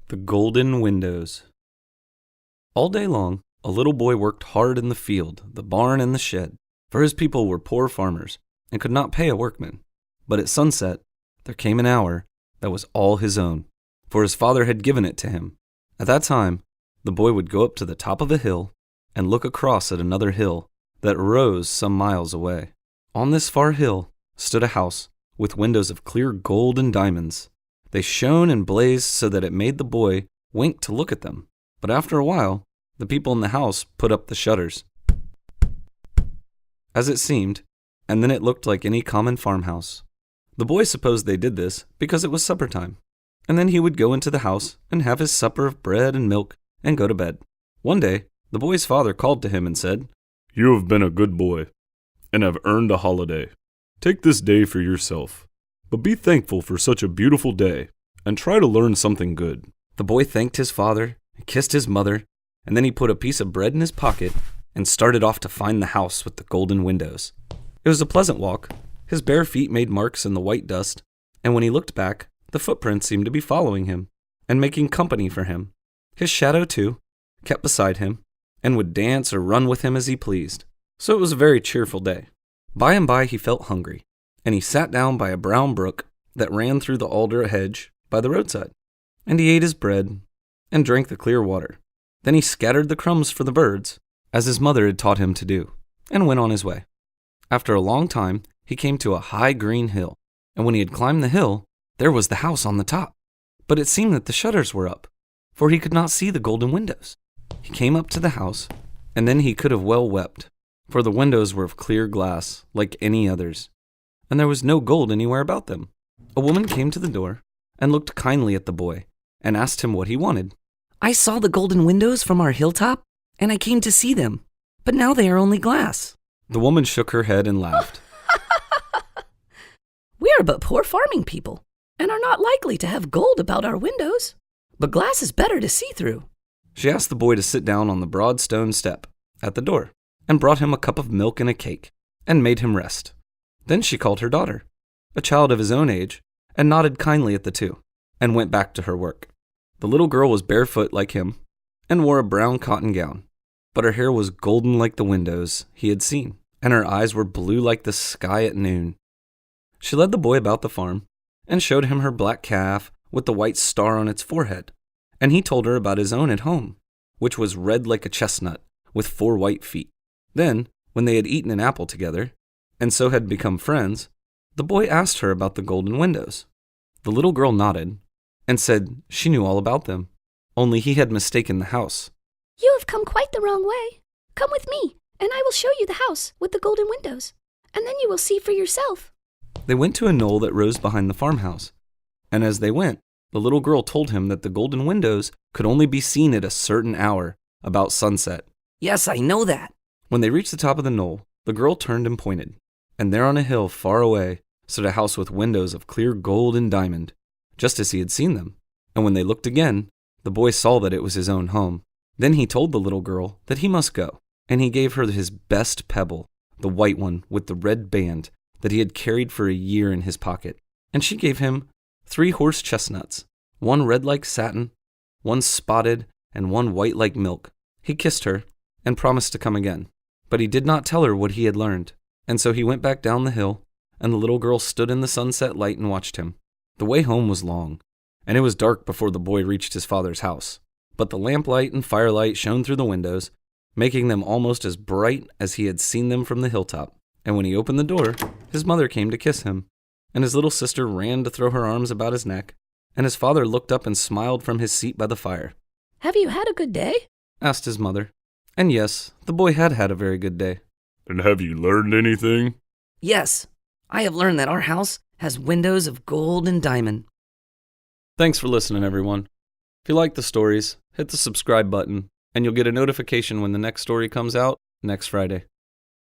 The Golden Windows. All day long, a little boy worked hard in the field, the barn, and the shed, for his people were poor farmers and could not pay a workman. But at sunset, there came an hour that was all his own, for his father had given it to him. At that time, the boy would go up to the top of a hill and look across at another hill that rose some miles away. On this far hill stood a house with windows of clear gold and diamonds. They shone and blazed so that it made the boy wink to look at them. But after a while, the people in the house put up the shutters, as it seemed, and then it looked like any common farmhouse. The boy supposed they did this because it was supper time, and then he would go into the house and have his supper of bread and milk and go to bed. One day, the boy's father called to him and said, "You have been a good boy, and have earned a holiday. Take this day for yourself, but be thankful for such a beautiful day, and try to learn something good." The boy thanked his father, kissed his mother, and then he put a piece of bread in his pocket and started off to find the house with the golden windows. It was a pleasant walk. His bare feet made marks in the white dust, and when he looked back, the footprints seemed to be following him and making company for him. His shadow, too, kept beside him and would dance or run with him as he pleased. So it was a very cheerful day. By and by he felt hungry, and he sat down by a brown brook that ran through the alder hedge by the roadside. And he ate his bread and drank the clear water. Then he scattered the crumbs for the birds, as his mother had taught him to do, and went on his way. After a long time, he came to a high green hill, and when he had climbed the hill, there was the house on the top. But it seemed that the shutters were up, for he could not see the golden windows. He came up to the house, and then he could have well wept, for the windows were of clear glass, like any others, and there was no gold anywhere about them. A woman came to the door and looked kindly at the boy and asked him what he wanted. "I saw the golden windows from our hilltop, and I came to see them, but now they are only glass." The woman shook her head and laughed. "We are but poor farming people, and are not likely to have gold about our windows, but glass is better to see through." She asked the boy to sit down on the broad stone step at the door, and brought him a cup of milk and a cake, and made him rest. Then she called her daughter, a child of his own age, and nodded kindly at the two, and went back to her work. The little girl was barefoot like him, and wore a brown cotton gown, but her hair was golden like the windows he had seen, and her eyes were blue like the sky at noon. She led the boy about the farm, and showed him her black calf with the white star on its forehead, and he told her about his own at home, which was red like a chestnut, with 4 white feet. Then, when they had eaten an apple together, and so had become friends, the boy asked her about the golden windows. The little girl nodded, and said she knew all about them, only he had mistaken the house. "You have come quite the wrong way. Come with me, and I will show you the house with the golden windows, and then you will see for yourself." They went to a knoll that rose behind the farmhouse, and as they went, the little girl told him that the golden windows could only be seen at a certain hour, about sunset. "Yes, I know that." When they reached the top of the knoll, the girl turned and pointed, and there on a hill far away stood a house with windows of clear gold and diamond, just as he had seen them. And when they looked again, the boy saw that it was his own home. Then he told the little girl that he must go, and he gave her his best pebble, the white one with the red band that he had carried for a year in his pocket. And she gave him 3 horse chestnuts, one red like satin, one spotted, and one white like milk. He kissed her and promised to come again, but he did not tell her what he had learned. And so he went back down the hill, and the little girl stood in the sunset light and watched him. The way home was long, and it was dark before the boy reached his father's house. But the lamplight and firelight shone through the windows, making them almost as bright as he had seen them from the hilltop. And when he opened the door, his mother came to kiss him, and his little sister ran to throw her arms about his neck, and his father looked up and smiled from his seat by the fire. "Have you had a good day?" asked his mother. And yes, the boy had had a very good day. "And have you learned anything?" "Yes, I have learned that our house has windows of gold and diamond." Thanks for listening, everyone. If you like the stories, hit the subscribe button, and you'll get a notification when the next story comes out next Friday.